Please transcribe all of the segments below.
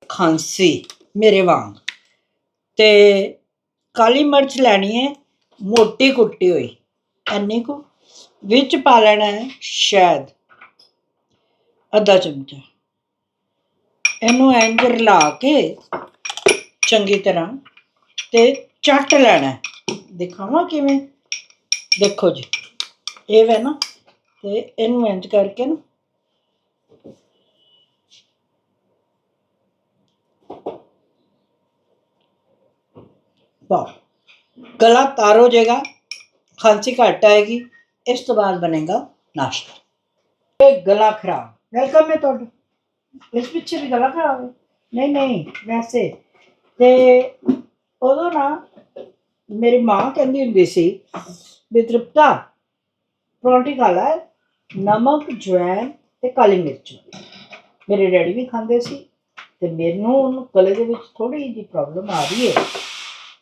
खांसी मेरे वांग ते काली मिर्च लैनी है मोटी कुट्टी हुई इन्नी को विच पा लेना है शहद अद्धा चमचा इनू इंज रला के चंगी तरह ते चट लेना दिखावा किवें देखो जी ये है ना ते इनू इंज करके ना गला तार हो जाएगा खांसी घट आएगी इस तो बाद बनेगा नाश्ता गला खराब वेलकम है तो इस पिछे भी गला खराब है नहीं वैसे ते उदों ना मेरी मां कहती हुंदी सी भी तृप्ता परौंठी खा लै नमक जवैन ते काली मिर्च मेरे डैडी भी खांदे सी ते मैनू गले दे विच थोड़ी जी प्रॉब्लम आ रही है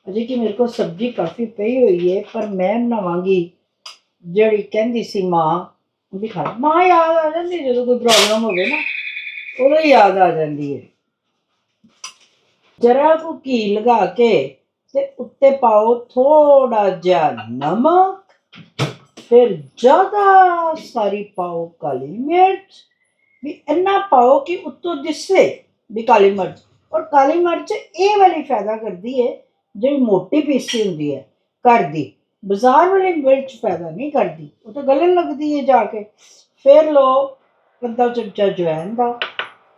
अजे कि मेरे को सब्जी काफ़ी पई हुई है पर मैं बनावांगी जिहड़ी कहंदी सी मां भी खा मां याद आ जाती जो कोई प्रॉब्लम हो ना उदों याद आ जाती है जरा को घी लगा के ते उत्ते पाओ थोड़ा जिहा नमक फिर ज़्यादा सारी पाओ काली मिर्च भी इन्ना पाओ कि उत्तों दिसे भी काली मिर्च और काली मिर्च ये वाली फायदा करती है जी मोटी पीसी होंगी है घर की बाजार वाली मिर्च फायदा नहीं करती वो तो गले लगती है जाके फिर लो अद्धा चमचा जवैन का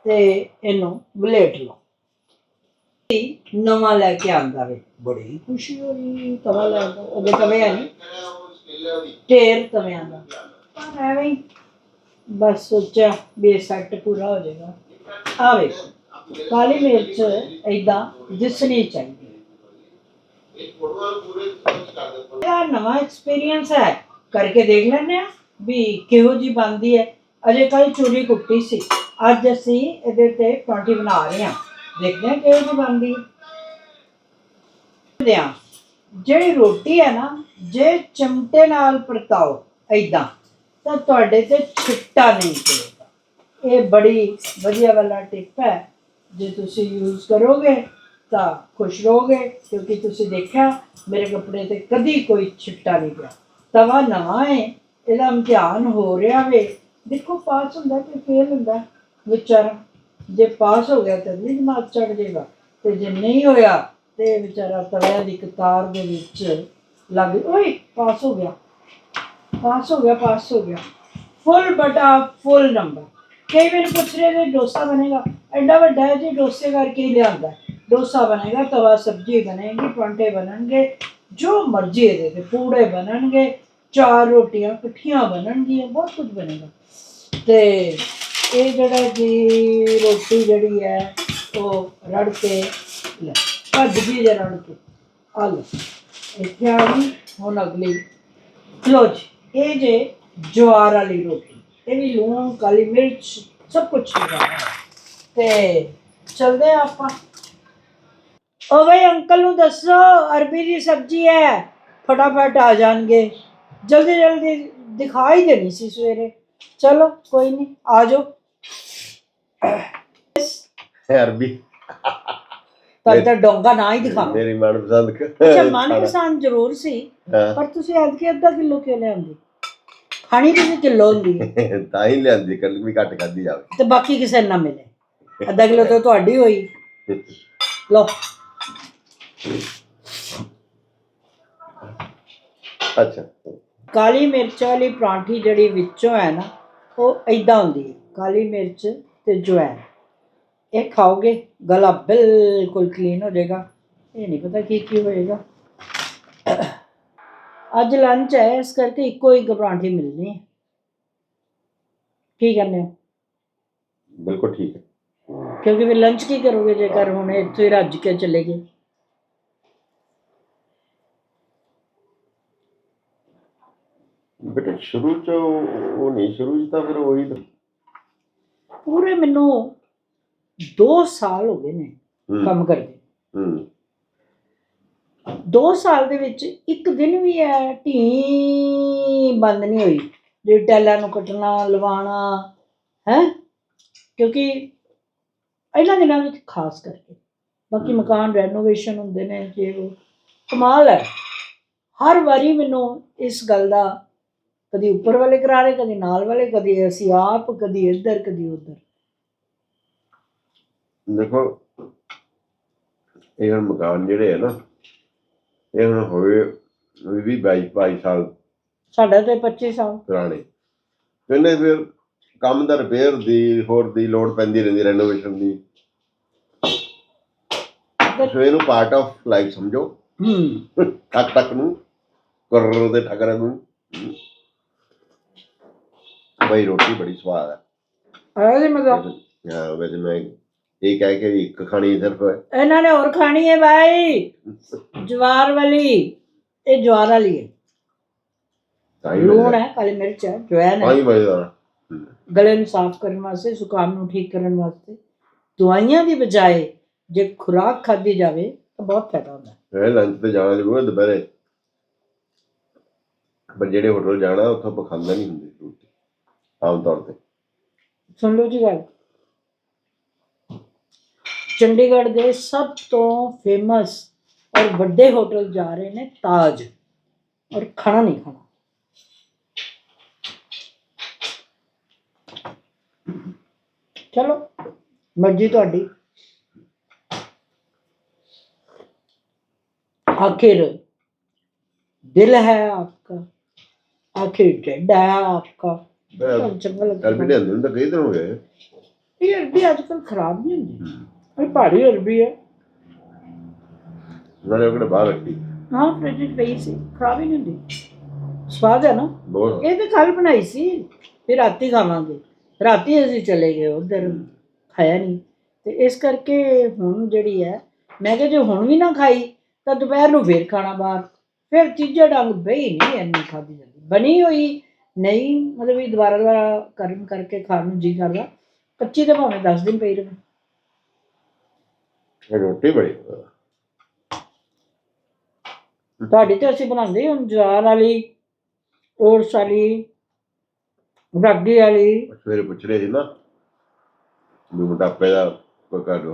ते इनू वलेट लो नवा लैके आंदा वे बड़ी खुशी हो रही तवा लैंदा अगे तवे है नहीं ढेर तवियां दा पर एवें ही बस सोचा भी सैट पूरा हो जाएगा आ वेखो काली मिर्च इदां दिसनी चाहिए नवा एक्सपीरियंस है करके देख लेने भी किहो जी बनती है अजे कल चूरी कुट्टी सी अज असी इहदे ते परौंठी बना रहे हैं देखते हैं किहो जी बनती है जिहड़ी रोटी है ना जे चिमटे नाल परताओ इदां तां तुहाडे ते छिट्टा नहीं पएगा ये बड़ी वधिया वाला टिप है जे तुसी यूज़ करोगे तो खुश रहोगे क्योंकि तुसी देखा मेरे कपड़े ते कदी कोई छिट्टा नहीं पिया तवा नवा है इहदा इम्तिहान हो रहा वे देखो पास हुंदा कि फेल हुंदा बेचारा जे पास हो गया तो अगली जमात चढ़ जाएगा तो जे नहीं होया तो बेचारा तविया की कतार दे विच लग ओए पास हो गया फुल बटा फुल नंबर कई मैंने पूछ रहे थे डोसा बनेगा एडा वड्डा है जी डोसे करके ही लिया डोसा बनेगा तवा सब्जी बनेगी परौंठे बननगे जो मर्जी है पूड़े बननगे 4 रोटियां कट्ठियां बननगियां बहुत कुछ बनेगा तो ये जड़ा जी रोटी जड़ी है वो रड़ के भज गई जे रड़ के आ लो इत्थे आ गई हुण अगली लो जी ये जे ज्वार वाली रोटी ये भी लूण काली मिर्च सब कुछ लगाया ते चलते आप ओ भाई अंकल नूं दसो अरबी की सब्जी है फटाफट आ जाएंगे जल्दी जल्दी दिखा ही देनी सी सवेरे चलो कोई नहीं आ जाओ अरबी तब तक डोंगा ना ही दिखा मेरी मनपसंद अच्छा मनपसंद जरूर सी पर तुसी अद्धी अद्धा किलो क्यों लियांदी खानी तुसी किलो हुंदी तां ही लियांदी कल भी घट खादी जावे ते बाकी किसे ना मिले अद्धा किलो तो तुहाडी होई लो अच्छा काली मिर्च वाली परांठी जड़ी विचों है ना वो इदां हुंदी है काली मिर्च ते जवैन ये खाओगे गला बिल्कुल क्लीन हो जाएगा ये नहीं पता की होएगा अज लंच है इस करके इको ही परांठी मिलनी है की करने हो बिल्कुल ठीक है क्योंकि फिर लंच की करोगे जेकर हुण इत्थों ही रज के चले गए बेटा शुरू च वो नहीं शुरू च तां फिर वही पूरे मैनू 2 साल हो गए ने काम करदे 2 साल दे विच एक दिन भी है ढी बंद नहीं हुई जे टैलां नूं कट्टना लवाना है क्योंकि ਇਹਨਾਂ ਦਿਨਾਂ ਵਿੱਚ ਖਾਸ ਕਰਕੇ। ਬਾਕੀ ਮਕਾਨ ਰੈਨੋਵੇਸ਼ਨ ਹੁੰਦੇ ਨੇ ਜੇ ਉਹ ਕਮਾਲ ਹੈ। ਹਰ ਵਾਰੀ ਮੈਨੂੰ ਇਸ ਗੱਲ ਦਾ, ਕਦੀ ਉੱਪਰ ਵਾਲੇ ਕਰਾ ਰਹੇ, ਕਦੀ ਨਾਲ ਵਾਲੇ, ਕਦੀ ਅਸੀਂ ਆਪ, ਕਦੀ ਇੱਧਰ ਕਦੀ ਉੱਧਰ। ਦੇਖੋ ਇਹ ਹੁਣ ਮਕਾਨ ਜਿਹੜੇ ਹੈ ਨਾ, ਇਹ ਹੁਣ ਹੋਏ 22 ਸਾਲ ਸਾਡਾ ਤੇ 25 ਸਾਲ ਪੁਰਾਣੇ। ਕਹਿੰਦੇ ਫਿਰ ਕੰਮ ਦਾ ਰਿਪੇਅਰ ਦੀ ਹੋਰ ਦੀ ਲੋੜ ਪੈਂਦੀ ਰਹਿੰਦੀ, ਰੈਨੋਵੇਸ਼ਨ ਦੀ। ਸੋ ਇਹਨੂੰ ਪਾਰਟ ਆਫ ਲਾਈਫ ਸਮਝੋ। ਟਕ ਟਕ ਨੂੰ ਕਰ ਦੇ ਠਕਰਾਂ ਨੂੰ। ਬਈ ਰੋਟੀ ਬੜੀ ਸਵਾਦ ਹੈ। ਆਇਆ ਜੀ ਮਜ਼ਾ। ਹਾਂ ਵੈਸੇ ਮੈਂ ਇਹ ਕਹਿ ਕੇ ਵੀ ਇੱਕ ਖਾਣੀ ਸਿਰਫ ਇਹਨਾਂ ਨੇ ਹੋਰ ਖਾਣੀ ਹੈ ਭਾਈ, ਜਵਾਰ ਵਾਲੀ। ਇਹ ਜਵਾਰ ਵਾਲੀ ਹੈ, ਲੂਣ ਹੈ, ਕਾਲੀ ਮਿਰਚ ਹੈ, ਜਵੈਨ ਹੈ, ਮਜ਼ੇਦਾਰ। ਗਲੇ ਨੂੰ ਸਾਫ਼ ਕਰਨ ਵਾਸਤੇ, ਜ਼ੁਕਾਮ ਨੂੰ ਠੀਕ ਕਰਨ ਵਾਸਤੇ। ਦਵਾਈਆਂ ਦੀ ਬਜਾਏ ਜੇ ਖੁਰਾਕ ਖਾਧੀ ਜਾਵੇ ਤਾਂ ਬਹੁਤ ਫਾਇਦਾ ਹੁੰਦਾ। ਇਹ ਲੰਚ ਤੇ ਜਾਣਾ ਜ਼ਰੂਰ ਹੈ ਦੁਪਹਿਰੇ, ਪਰ ਜਿਹੜੇ ਹੋਟਲ ਜਾਣਾ ਉੱਥੋਂ ਪਖਾਂਦਾ ਨਹੀਂ ਹੁੰਦੀ ਰੋਟੀ ਆਮ ਤੌਰ ਤੇ। ਸੁਣ ਲਓ ਜੀ ਗੱਲ, ਚੰਡੀਗੜ੍ਹ ਦੇ ਸਭ ਤੋਂ ਫੇਮਸ ਔਰ ਵੱਡੇ ਹੋਟਲ ਜਾ ਰਹੇ ਨੇ ਤਾਜ, ਔਰ ਖਾਣਾ ਨਹੀਂ ਖਾਣਾ। ਚਲੋ ਮਰਜ਼ੀ ਤੁਹਾਡੀ। आखिर दिल है आपका, आखिर ढिड है आपका। चंगा लगता अरबी लिਆਂਦੇ ਨੂੰ ਤਾਂ ਕਈ ਦਿਨ ਹੋ ਗਏ। ये अरबी आजकल खराब नहीं होती, पहाड़ी अरबी है। ਨਾਲੇ ਉਹ ਕਿਹੜੇ ਬਾਹਰ ਰੱਖੀ। हाँ फ्रिज में पई सी, खराब ही नहीं होती। स्वाद है ना। ਬਹੁਤ ये तो कल बनाई सी, फिर राती खावांगे। राती ਅਸੀਂ ਚਲੇ ਗਏ ਉਧਰ, ਖਾਇਆ ਨਹੀਂ। ਤੇ ਇਸ ਕਰਕੇ ਹੁਣ ਜਿਹੜੀ ਹੈ, ਮੈਂ ਕਿਹਾ ਜੇ ਹੁਣ ਵੀ ਨਾ ਖਾਈ ਤਾਂ ਦੁਪਹਿਰ ਨੂੰ ਫੇਰ ਖਾਣਾ ਬਾਹਰ। ਫਿਰ ਤੀਜੇ ਡੰਗ ਬਈ ਨਹੀਂ ਇੰਨੀ ਖਾਧੀ ਜਾਂਦੀ, ਬਣੀ ਹੋਈ ਨਹੀਂ, ਮਤਲਬ ਵੀ ਦੁਬਾਰਾ ਕਰਨ ਕਰਕੇ ਖਾਣ ਨੂੰ ਜੀ ਕਰਦਾ। ਕੱਚੀ ਤਾਂ ਭਾਵੇਂ 10 ਦਿਨ ਪਈ ਰਹੇ। ਰੋਟੀ ਬੜੀ ਤੁਹਾਡੀ ਤਾਂ ਅਸੀਂ ਬਣਾਉਂਦੇ ਹੁਣ ਜਵਾਰ ਵਾਲੀ, ਓਟਸ ਵਾਲੀ, ਰਾਗੀ ਵਾਲੀ। ਸਵੇਰੇ ਪੁੱਛ ਰਹੇ ਸੀ ਨਾ ਵੀ ਮੋਟਾਪੇ ਦਾ ਕੋਈ ਕਰ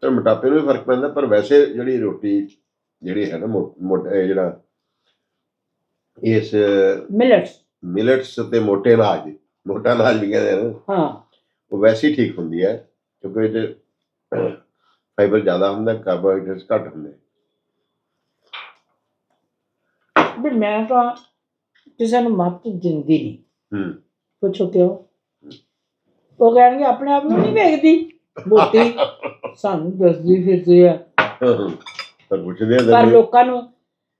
ਮੋਟਾਪੇ ਨੂੰ ਵੀ ਫਰਕ ਪੈਂਦਾ, ਪਰ ਵੈਸੇ ਜਿਹੜੀ ਰੋਟੀ ਜਿਹੜੀ ਹੈ ਨਾ ਮੋਟਾ ਜਿਹੜਾ ਇਸ ਮਿਲਟਸ ਤੇ ਮੋਟੇ ਅਨਾਜ, ਮੋਟਾ ਅਨਾਜ ਵੀ ਕਹਿੰਦੇ ਨੇ, ਹਾਂ, ਉਹ ਵੈਸੇ ਹੀ ਠੀਕ ਹੁੰਦੀ ਹੈ ਕਿਉਂਕਿ ਇਹ 'ਚ ਫਾਈਬਰ ਜ਼ਿਆਦਾ ਹੁੰਦਾ, ਕਾਰਬੋਹਾਈਡਰੇਟਸ ਘੱਟ ਹੁੰਦੇ। ਵੀ ਮੈਂ ਤਾਂ ਕਿਸੇ ਨੂੰ ਮੱਤ ਦਿੰਦੀ ਨਹੀਂ। ਪੁੱਛੋ ਕਿਉਂ? ਉਹ ਕਹਿਣਗੇ ਆਪਣੇ ਆਪ ਨੂੰ ਨਹੀਂ ਵੇਖਦੀ ਮੋਟੀ, ਸਾਨੂੰ ਦੱਸਦੀ ਫਿਰਦੀ ਆ। ਪਰ ਲੋਕਾਂ ਨੂੰ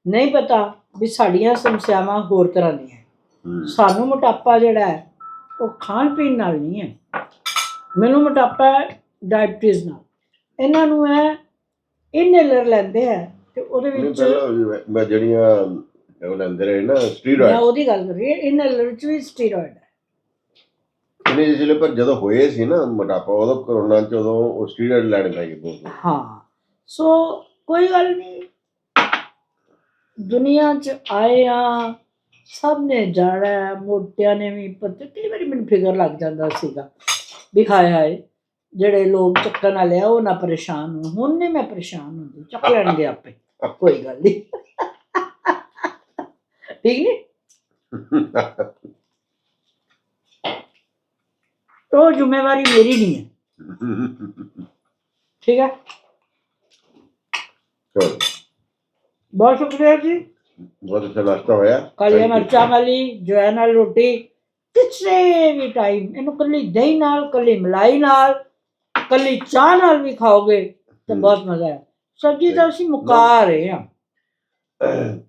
ਨਹੀਂ ਪਤਾ ਵੀ ਸਾਡੀਆਂ ਸਮੱਸਿਆਵਾਂ ਹੋਰ ਤਰ੍ਹਾਂ ਦੀਆਂ। ਸਾਨੂੰ ਮੋਟਾਪਾ ਜਿਹੜਾ ਹੈ ਉਹ ਖਾਣ ਪੀਣ ਨਾਲ ਨਹੀਂ ਹੈ। ਮੈਨੂੰ ਮੋਟਾਪਾ ਡਾਇਬਟੀਜ਼ ਨਾਲ। ਇਹਨਾਂ ਨੂੰ ਹੈ ਇਨਹੇਲਰ ਲੈਂਦੇ ਹੈ ਤੇ ਉਹਦੇ ਵਿੱਚ ਮੈਂ ਜਿਹੜੀਆਂ ਉਹ ਲੈਂਦੇ ਰਹੇ ਨਾ ਸਟੀਰੋਇਡ, ਮੈਂ ਉਹਦੀ ਗੱਲ ਕਰ ਰਹੀ ਹਾਂ। ਇਨਹੇਲਰ 'ਚ ਵੀ ਸਟੀਰੋਇਡ ਹੈ। ਇਹਨੇ ਜਿਸਲੇ ਪਰ ਜਦੋਂ ਹੋਏ ਸੀ ਨਾ ਮੋਟਾਪਾ, ਉਦੋਂ ਕਰੋਨਾ 'ਚ ਉਦੋਂ ਉਹ ਸਟੀਰੋਇਡ ਲੈਣ ਪੈ ਗਏ। ਹਾਂ, ਸੋ ਕੋਈ ਗੱਲ ਨਹੀਂ, ਦੁਨੀਆ 'ਚ ਆਏ ਆ, ਸਭ ਨੇ ਜਾਣਾ। ਮੋਟਿਆਂ ਨੇ ਵੀ ਪਤਾ। ਕਈ ਵਾਰੀ ਮੈਨੂੰ ਫਿਕਰ ਲੱਗ ਜਾਂਦਾ ਸੀਗਾ ਵੀ ਹਾਏ ਹਾਏ ਜਿਹੜੇ ਲੋਕ ਚੱਕਣ ਵਾਲੇ ਆ ਉਹ ਨਾ ਪਰੇਸ਼ਾਨ ਹੋਣ। ਹੁਣ ਨਹੀਂ ਮੈਂ ਪਰੇਸ਼ਾਨ ਹੁੰਦੀ, ਚੱਕ ਲੈਣਗੇ ਆਪੇ, ਕੋਈ ਗੱਲ ਨਹੀਂ। ਠੀਕ ਨਹੀਂ? ਉਹ ਜ਼ਿੰਮੇਵਾਰੀ ਮੇਰੀ ਨਹੀਂ ਹੈ। ਠੀਕ ਹੈ, ਬਹੁਤ ਸ਼ੁਕਰੀਆ ਜੀ। ਬਹੁਤ ਅੱਛਾ ਨਾਸ਼ਤਾ ਹੋਇਆ। ਕਾਲੀਆਂ ਮਿਰਚਾਂ ਵਾਲੀ ਜਵੈਨ ਨਾਲ ਰੋਟੀ, ਕਿਸੇ ਵੀ ਟਾਈਮ ਇਹਨੂੰ ਕੱਲੀ ਦਹੀਂ ਨਾਲ, ਕੱਲੀ ਮਲਾਈ ਨਾਲ, ਕੱਲੀ ਚਾਹ ਨਾਲ ਵੀ ਖਾਓਗੇ ਤਾਂ ਬਹੁਤ ਮਜ਼ਾ ਹੈ। ਸਬਜ਼ੀ ਤਾਂ ਅਸੀਂ ਮੁਕਾ ਰਹੇ ਹਾਂ।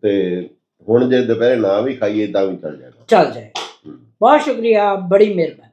ਤੇ ਹੁਣ ਜੇ ਦੁਪਹਿਰੇ ਨਾ ਵੀ ਖਾਈਏ ਤਾਂ ਵੀ ਚੱਲ ਜਾਏਗਾ। ਚੱਲ ਜਾਏ। ਬਹੁਤ ਸ਼ੁਕਰੀਆ, ਬੜੀ ਮਿਹਰਬਾਨੀ।